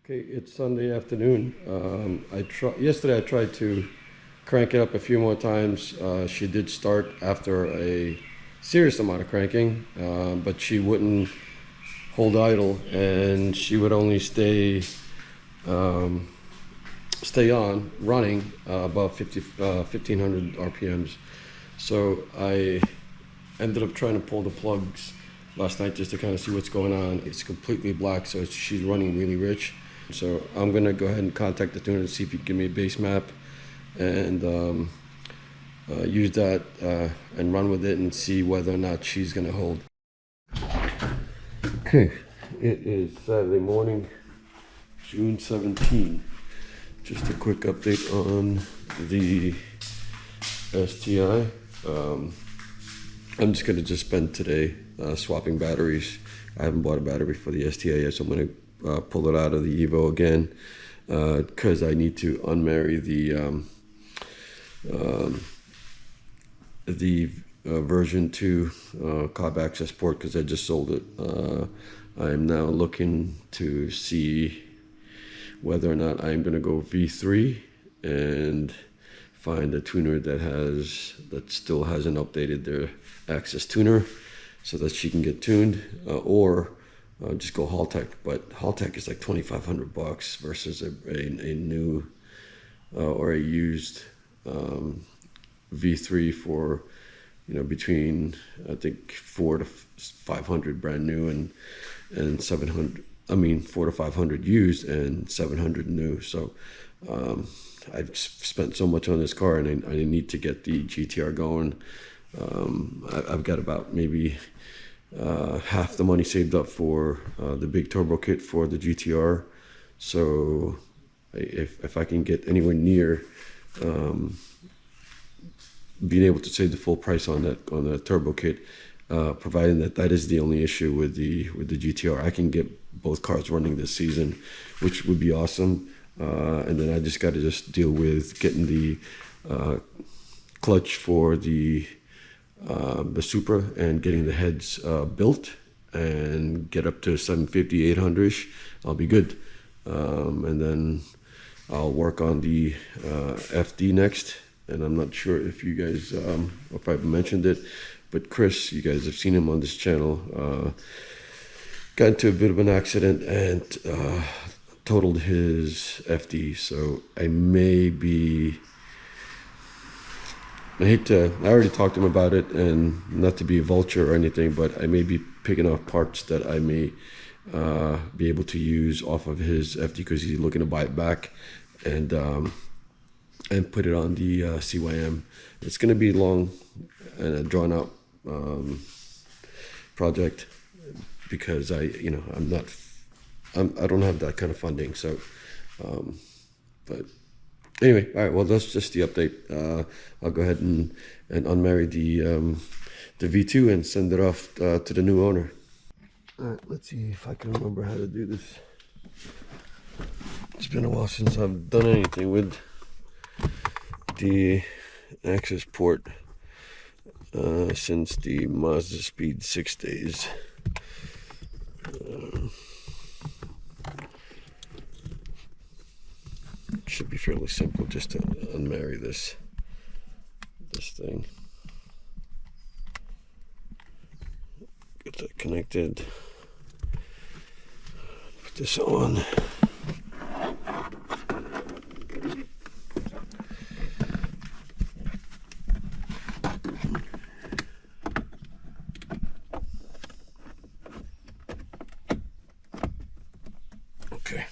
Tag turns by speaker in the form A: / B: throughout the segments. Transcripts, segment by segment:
A: Okay, it's Sunday afternoon. Yesterday I tried to crank it up a few more times. She did start after a serious amount of cranking, but she wouldn't hold idle, and she would only stay on running above 1500 RPMs. So I ended up trying to pull the plugs last night just to kind of see what's going on. It's completely black, so she's running really rich. So I'm gonna go ahead and contact the tuner and see if he can give me a base map and use that and run with it and see whether or not she's gonna hold. Okay, it is Saturday morning, June 17. Just a quick update on the STI. I'm just gonna spend today swapping batteries. I haven't bought a battery for the STI yet, so I'm gonna pull it out of the Evo again because I need to unmarry the version 2 carb access port because I just sold it. I'm now looking to see whether or not I'm gonna go V3 and find a tuner that still hasn't updated their access tuner so that she can get tuned, or just go Haltech. But Haltech is like $2,500 versus a new or a used V3 for between I think 400 to 500 brand new and 700. I mean 400 to 500 used and 700 new. So I've spent so much on this car, and I need to get the GTR going. I've got about maybe half the money saved up for the big turbo kit for the GTR. So if I can get anywhere near being able to save the full price on the turbo kit, providing that is the only issue with the GTR, I can get both cars running this season, which would be awesome. And then I just got to deal with getting the clutch for the Supra and getting the heads built and get up to 750, 800-ish. I'll be good. And then I'll work on the FD next. And I'm not sure if you guys, if I've mentioned it, but Chris, you guys have seen him on this channel, got into a bit of an accident and totaled his FD. So I already talked to him about it, and not to be a vulture or anything, but I may be picking off parts that I may be able to use off of his FD because he's looking to buy it back and put it on the CYM. It's going to be long and a drawn out project because I don't have that kind of funding. So, but anyway, all right. Well, that's just the update. I'll go ahead and unmarry the V2 and send it off to the new owner. All right. Let's see if I can remember how to do this. It's been a while since I've done anything with the access port since the Mazda Speed 6 days. Should be fairly simple just to unmarry this thing. Get that connected. Put this on. Okay.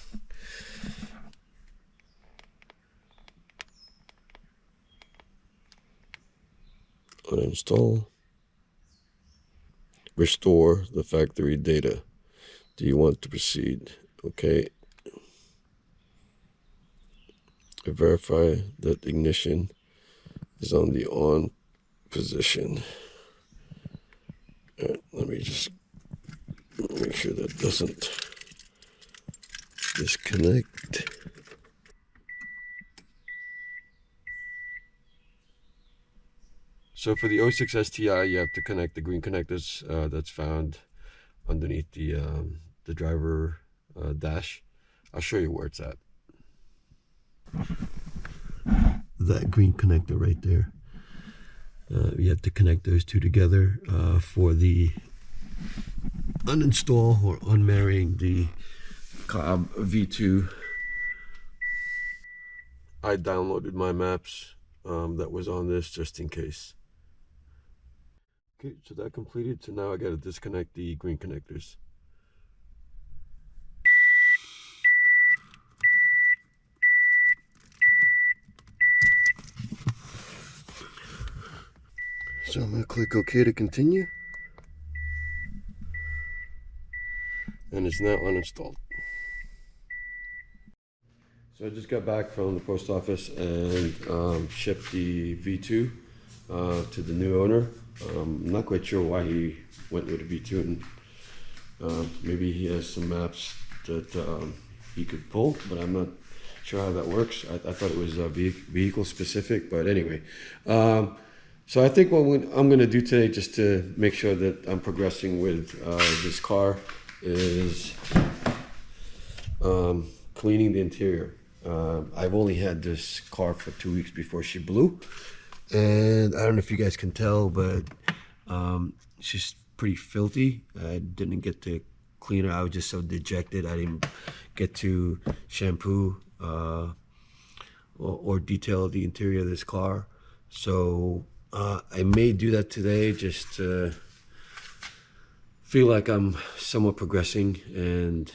A: Uninstall. Restore the factory data. Do you want to proceed? Okay. Verify that ignition is on the on position. All right, let me just make sure that doesn't disconnect. So for the 06 STI, you have to connect the green connectors that's found underneath the driver dash. I'll show you where it's at. That green connector right there. You have to connect those two together for the uninstall or unmarrying the Cobb V2. I downloaded my maps that was on this just in case. Okay, so that completed. So now I got to disconnect the green connectors. So I'm going to click OK to continue. And it's now uninstalled. So I just got back from the post office and shipped the V2 to the new owner. I'm not quite sure why he went with a V2, and maybe he has some maps that he could pull, but I'm not sure how that works. I thought it was vehicle specific, but anyway. So I think what I'm going to do today, just to make sure that I'm progressing with this car, is cleaning the interior. I've only had this car for 2 weeks before she blew, and I don't know if you guys can tell, but she's pretty filthy. I didn't get to clean her. I was just so dejected. I didn't get to shampoo or detail the interior of this car. So I may do that today, just to feel like I'm somewhat progressing. And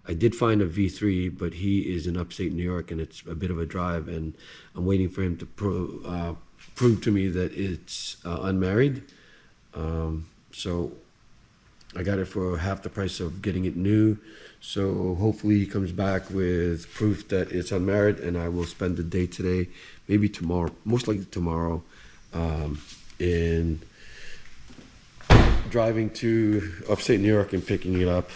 A: I did find a V3, but he is in upstate New York, and it's a bit of a drive, and I'm waiting for him to prove to me that it's unmarried. So I got it for half the price of getting it new. So hopefully he comes back with proof that it's unmarried, and I will spend the day today, maybe tomorrow, most likely tomorrow, in driving to upstate New York and picking it up.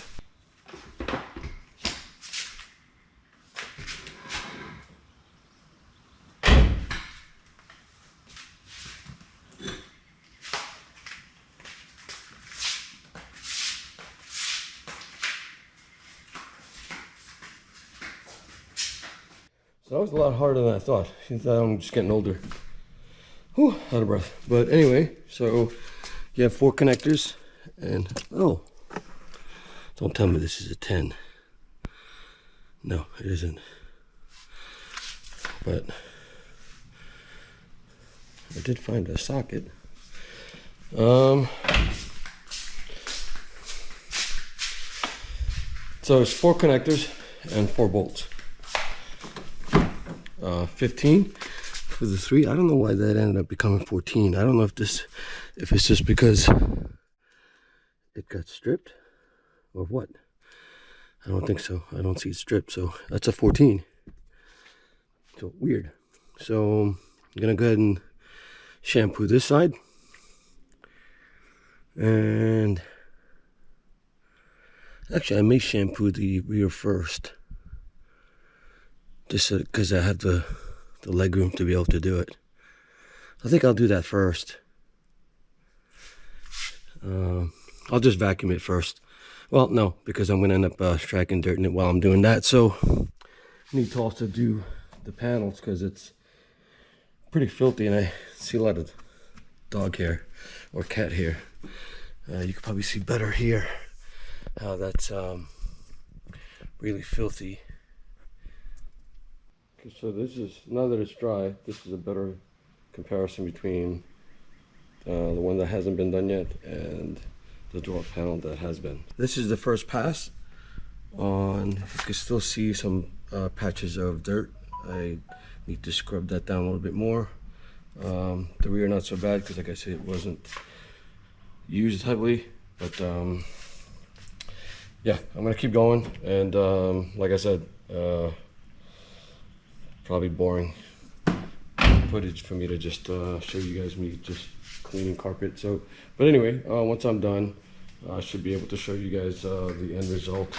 A: So that was a lot harder than I thought. I'm just getting older. Whew, out of breath. But anyway, so you have 4 connectors, and oh, don't tell me this is a 10. No, it isn't. But I did find a socket. So it's 4 connectors and 4 bolts. 15 for the 3. I don't know why that ended up becoming 14. I don't know if it's just because it got stripped or what. I don't think so. I don't see it stripped, so that's a 14. So weird. So I'm gonna go ahead and shampoo this side, and actually I may shampoo the rear first, just because I have the leg room to be able to do it. I think I'll do that first. I'll just vacuum it first. Well, no, because I'm gonna end up striking dirt in it while I'm doing that. So I need to also do the panels, because it's pretty filthy, and I see a lot of dog hair or cat hair. You can probably see better here how that's really filthy. So this is, now that it's dry, this is a better comparison between the one that hasn't been done yet and the door panel that has been. This is the first pass on. You can still see some patches of dirt. I need to scrub that down a little bit more. The rear not so bad, because like I said, it wasn't used heavily, but yeah, I'm gonna keep going. And like I said, probably boring footage for me to just show you guys me just cleaning carpet. So, but anyway, once I'm done, I should be able to show you guys the end result.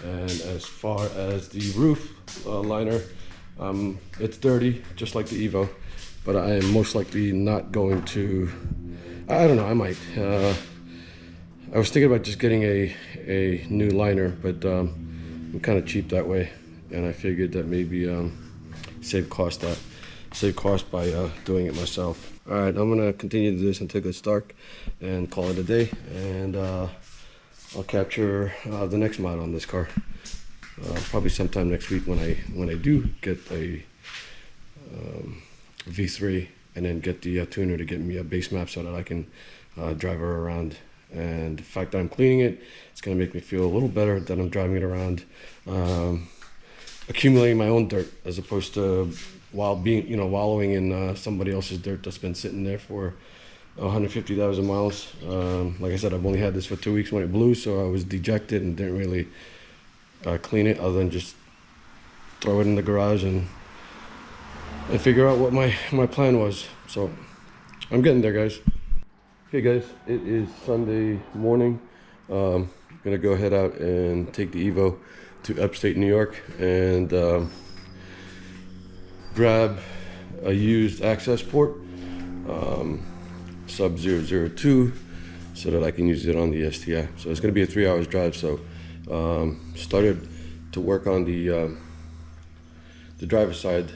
A: And as far as the roof liner, it's dirty, just like the Evo, but I am most likely not going to, I don't know, I might. I was thinking about just getting a new liner, but I'm kind of cheap that way, and I figured that maybe save cost by doing it myself. All right, I'm gonna continue to do this until it's dark and call it a day, and I'll capture the next mod on this car probably sometime next week when I do get a V3, and then get the tuner to get me a base map so that I can drive her around. And the fact that I'm cleaning it, it's going to make me feel a little better that I'm driving it around, accumulating my own dirt as opposed to wallowing in somebody else's dirt that's been sitting there for 150,000 miles. Like I said, I've only had this for 2 weeks when it blew, so I was dejected and didn't really clean it other than just throw it in the garage and figure out what my plan was. So I'm getting there, guys. Okay guys, it is Sunday morning. Gonna go head out and take the Evo to upstate New York and grab a used access port, sub 002, so that I can use it on the STI. So it's gonna be a 3 hours drive. So started to work on the driver's side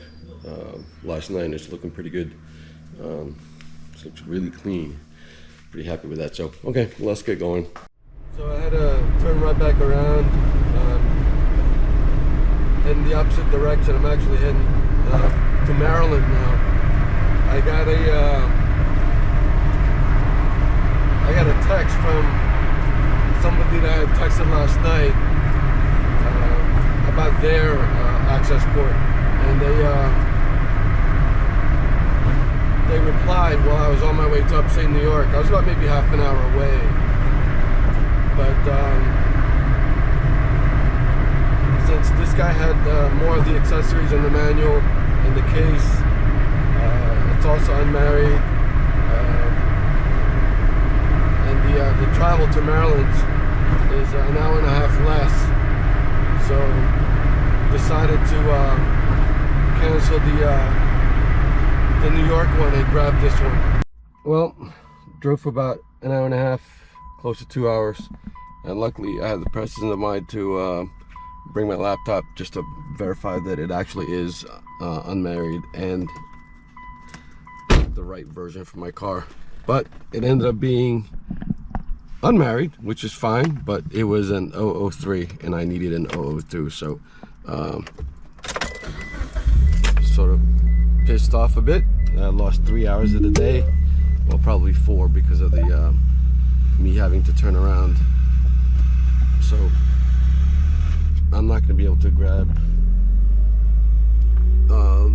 A: last night, and it's looking pretty good. It looks really clean. Pretty happy with that. So okay, let's get going. So I had to turn right back around, heading the opposite direction. I'm actually heading to Maryland now. I got a text from somebody that I had texted last night about their access port, and they replied while I was on my way to upstate New York. I was about maybe half an hour away, but since this guy had more of the accessories in the manual and the case, it's also unmarried, and the travel to Maryland is an hour and a half less, so decided to cancel the New York one and grab this one. Well, drove for about an hour and a half, close to 2 hours, and luckily I had the presence of mind to bring my laptop just to verify that it actually is unmarried and the right version for my car. But it ended up being unmarried, which is fine, but it was an 003 and I needed an 002, so sort of pissed off a bit. I lost 3 hours of the day, well, probably 4 because of the me having to turn around. So I'm not going to be able to grab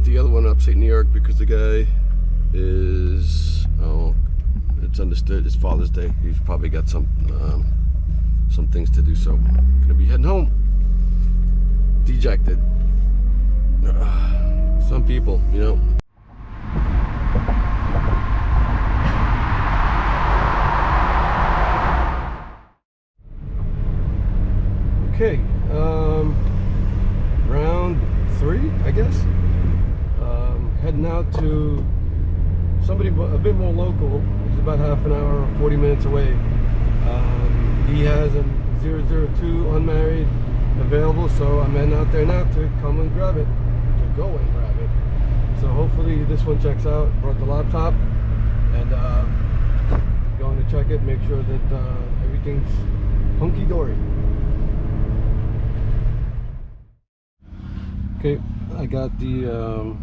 A: the other one in upstate New York because the guy is, oh, it's understood, it's Father's Day. He's probably got some things to do, so I'm going to be heading home. Dejected. Some people, you know. Okay, round 3, I guess. Heading out to somebody a bit more local. He's about half an hour or 40 minutes away. He has a 002 unmarried available, so I'm heading out there now to come and grab it, to go and grab it. So hopefully this one checks out. Brought the laptop and going to check it, make sure that everything's hunky-dory. Okay, I got the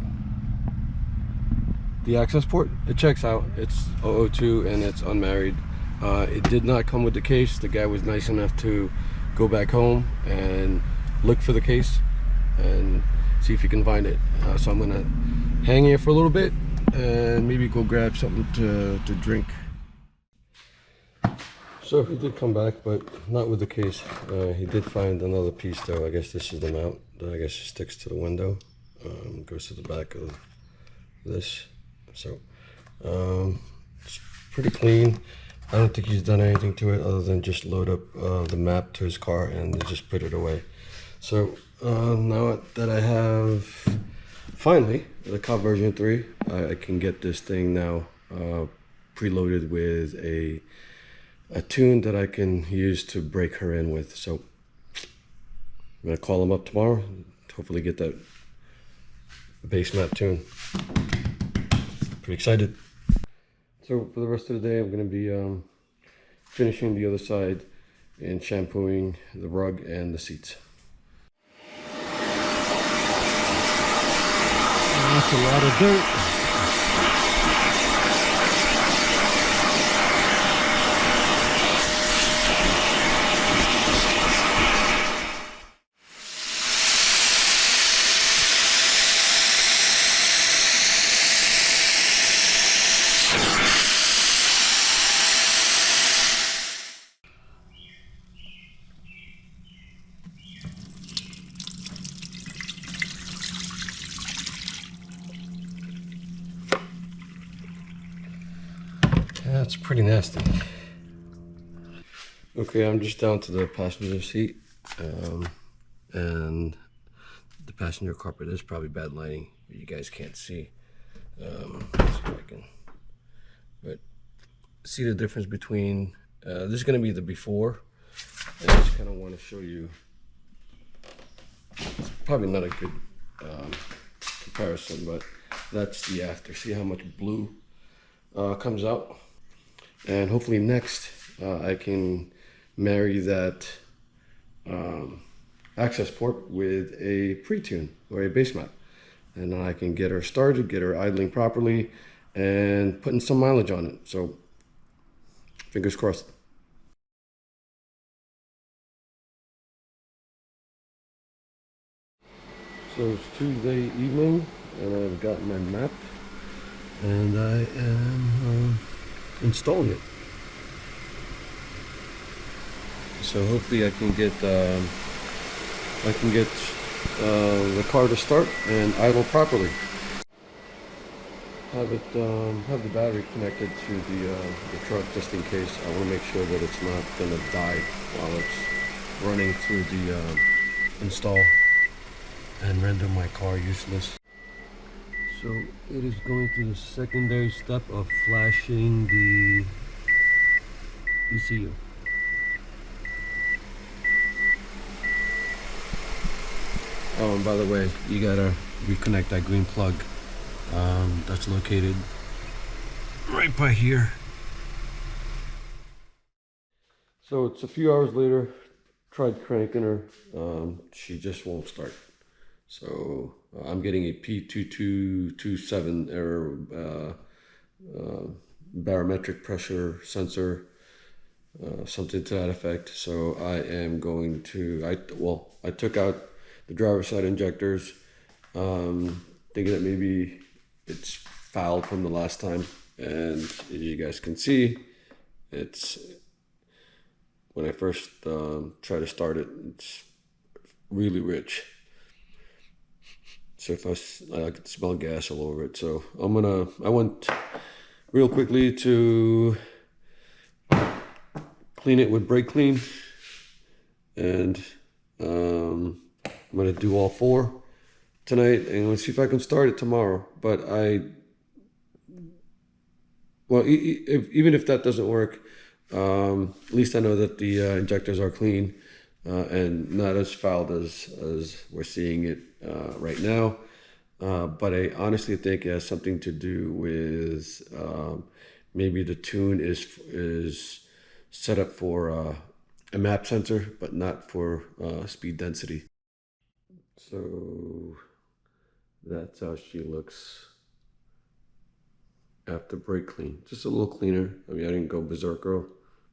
A: access port. It checks out. It's 002 and it's unmarried. It did not come with the case. The guy was nice enough to go back home and look for the case and see if he can find it. So I'm gonna hang here for a little bit and maybe go grab something to drink. So he did come back, but not with the case. He did find another piece though. I guess this is the mount that I guess sticks to the window. Goes to the back of this. So it's pretty clean. I don't think he's done anything to it other than just load up the map to his car and just put it away. So now that I have finally the car version 3, I can get this thing now preloaded with a tune that I can use to break her in with. So gonna call him up tomorrow, hopefully get that base map tuned. Pretty excited. So for the rest of the day, I'm gonna be finishing the other side and shampooing the rug and the seats. That's a lot of dirt. That's pretty nasty. Okay, I'm just down to the passenger seat, and the passenger carpet is probably bad lighting. You guys can't see. Let's see if I can. But see the difference between. This is going to be the before. I just kind of want to show you. It's probably not a good comparison, but that's the after. See how much blue comes out. And hopefully next I can marry that access port with a pre-tune or a base map. And then I can get her started, get her idling properly, and putting some mileage on it. So fingers crossed. So it's Tuesday evening and I've got my map and I am installing it. So hopefully I can get the car to start and idle properly. Have the battery connected to the truck just in case. I want to make sure that it's not going to die while it's running through the install and render my car useless. So it is going through the secondary step of flashing the ECU. Oh, and by the way, you gotta reconnect that green plug that's located right by here. So it's a few hours later, tried cranking her, she just won't start. So I'm getting a P2227 error, barometric pressure sensor, something to that effect. So I am going to, I took out the driver's side injectors, thinking that maybe it's fouled from the last time. And as you guys can see, it's, when I first try to start it, it's really rich. So if I could smell gas all over it. So I went real quickly to clean it with brake clean, and I'm gonna do all four tonight, and let's see if I can start it tomorrow. But even if that doesn't work, at least I know that the injectors are clean and not as fouled as we're seeing it right now. But I honestly think it has something to do with maybe the tune is set up for a map sensor, but not for speed density. So that's how she looks after brake clean. Just a little cleaner. I mean, I didn't go berserker,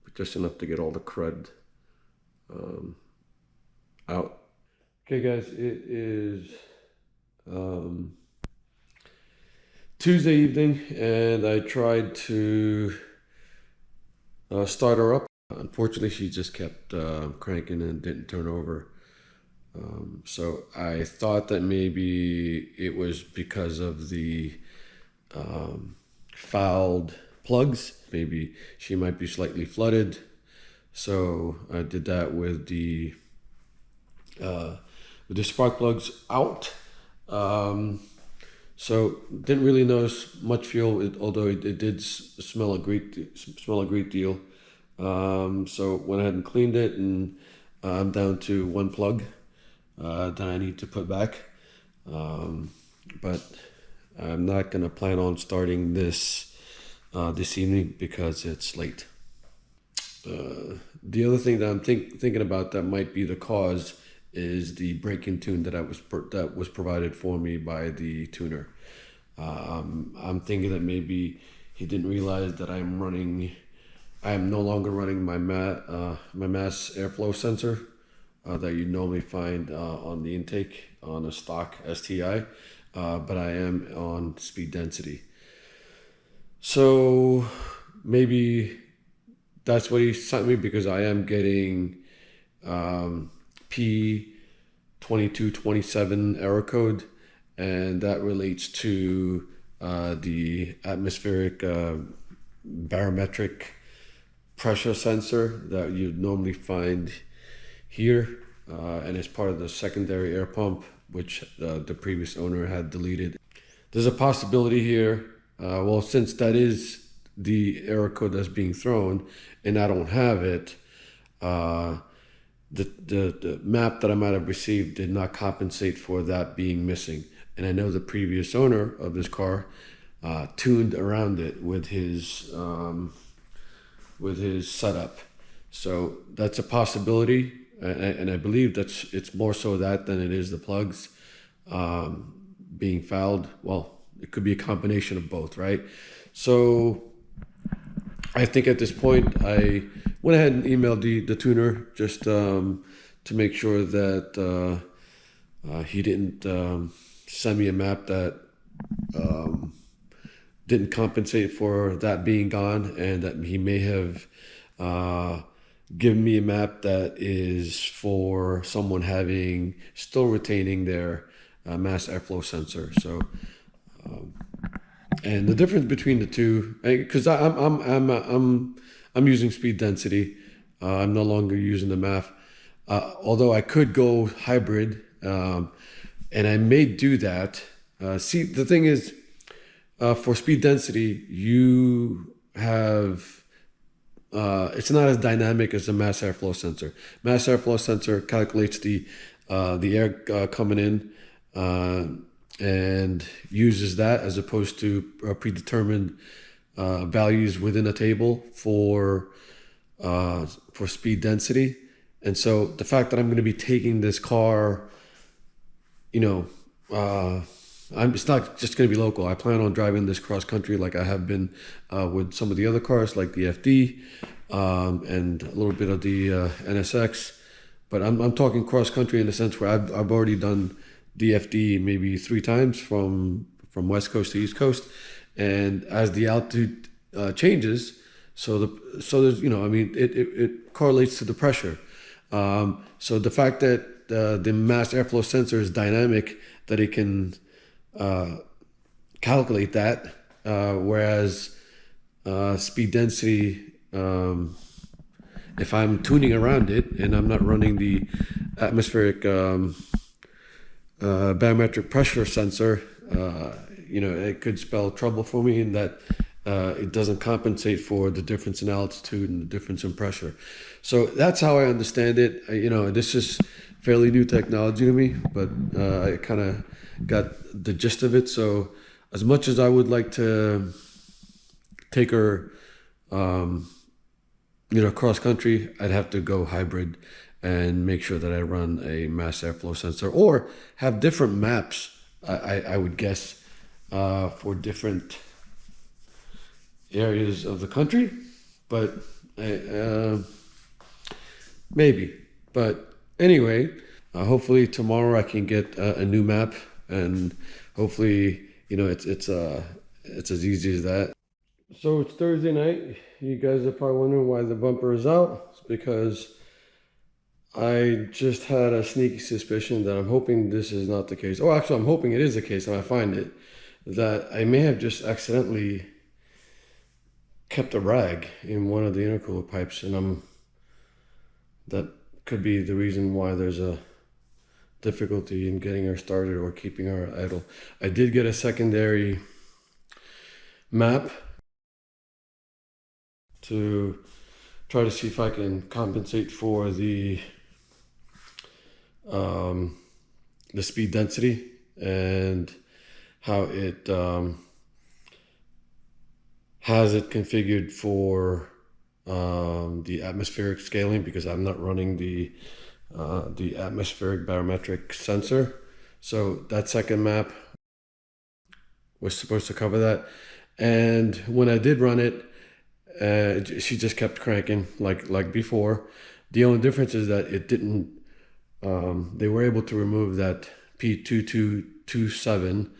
A: but just enough to get all the crud out. Okay guys, it is Tuesday evening and I tried to start her up. Unfortunately, she just kept cranking and didn't turn over. So I thought that maybe it was because of the fouled plugs. Maybe she might be slightly flooded. So I did that with the spark plugs out. So didn't really notice much fuel, although it did smell a great deal. So went ahead and cleaned it, and I'm down to one plug. that I need to put back. But I'm not gonna plan on starting this this evening because it's late. The other thing that I'm thinking about that might be the cause is the break-in tune that that was provided for me by the tuner. I'm thinking that maybe he didn't realize that I am no longer running my mass airflow sensor that you normally find on the intake on a stock STI, but I am on speed density. So maybe that's what he sent me, because I am getting P2227 error code, and that relates to the atmospheric barometric pressure sensor that you'd normally find here, and it's part of the secondary air pump, which the previous owner had deleted. There's a possibility here, well, since that is the error code that's being thrown and I don't have it, the map that I might have received did not compensate for that being missing. And I know the previous owner of this car tuned around it with his setup. So that's a possibility, and I believe it's more so that than it is the plugs being fouled. Well, it could be a combination of both, right? So I think at this point I went ahead and emailed the tuner just to make sure that he didn't send me a map that didn't compensate for that being gone, and that he may have given me a map that is for someone still retaining their mass airflow sensor. So and the difference between the two, because I'm using speed density, I'm no longer using the MAF. Although I could go hybrid, and I may do that. See, the thing is, for speed density, you have it's not as dynamic as the mass airflow sensor. Mass airflow sensor calculates the air coming in, and uses that as opposed to predetermined values within a table for speed density. And so the fact that I'm going to be taking this car, it's not just going to be local. I plan on driving this cross country like I have been with some of the other cars, like the FD and a little bit of the NSX. But I'm talking cross country in the sense where I've already done DFD maybe 3 times from West Coast to East Coast, and as the altitude changes, so there's it correlates to the pressure. So the fact that the mass airflow sensor is dynamic, that it can calculate that, whereas speed density, if I'm tuning around it and I'm not running the atmospheric barometric pressure sensor, it could spell trouble for me in that it doesn't compensate for the difference in altitude and the difference in pressure. So that's how I understand it. This is fairly new technology to me, but I kind of got the gist of it. So as much as I would like to take her, cross country, I'd have to go hybrid and make sure that I run a mass airflow sensor, or have different maps, I would guess, for different areas of the country. But maybe. But anyway, hopefully tomorrow I can get a new map, and hopefully, it's as easy as that. So it's Thursday night. You guys are probably wondering why the bumper is out. It's because I just had a sneaky suspicion that I'm hoping this is not the case. Oh, actually, I'm hoping it is the case, and I find it, that I may have just accidentally kept a rag in one of the intercooler pipes, and that could be the reason why there's a difficulty in getting her started or keeping her idle. I did get a secondary map to try to see if I can compensate for the the speed density and how it has it configured for the atmospheric scaling, because I'm not running the atmospheric barometric sensor. So that second map was supposed to cover that. And when I did run it, she just kept cranking like before. The only difference is that it didn't. They were able to remove that P2227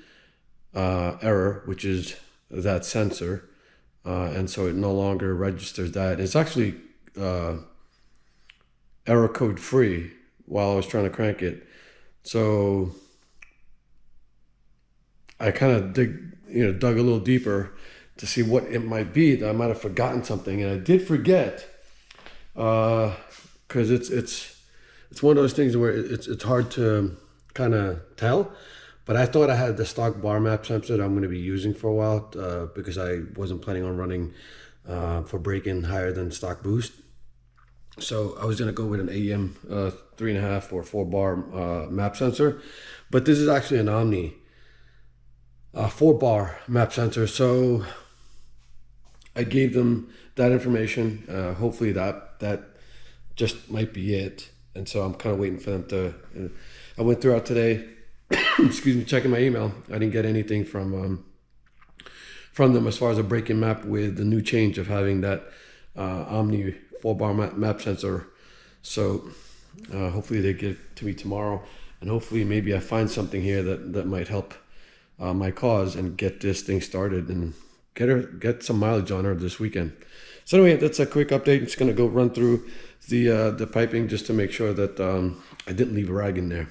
A: error, which is that sensor, and so it no longer registers that. It's actually error code free while I was trying to crank it. So I kind of dug a little deeper to see what it might be, that I might have forgotten something, and I did forget, because it's one of those things where it's hard to kind of tell. But I thought I had the stock bar map sensor that I'm going to be using for a while, because I wasn't planning on running for break-in higher than stock boost. So I was going to go with an AEM 3.5 or 4 bar map sensor, but this is actually an Omni 4 bar map sensor. So I gave them that information. Hopefully that just might be it. And so I'm kind of waiting for them to. I went throughout today, excuse me, checking my email. I didn't get anything from them as far as a break-in map with the new change of having that Omni 4 bar map sensor. So hopefully they get it to me tomorrow, and hopefully maybe I find something here that might help my cause and get this thing started and get some mileage on her this weekend. So anyway, that's a quick update. I'm just gonna go run through the piping just to make sure that I didn't leave a rag in there.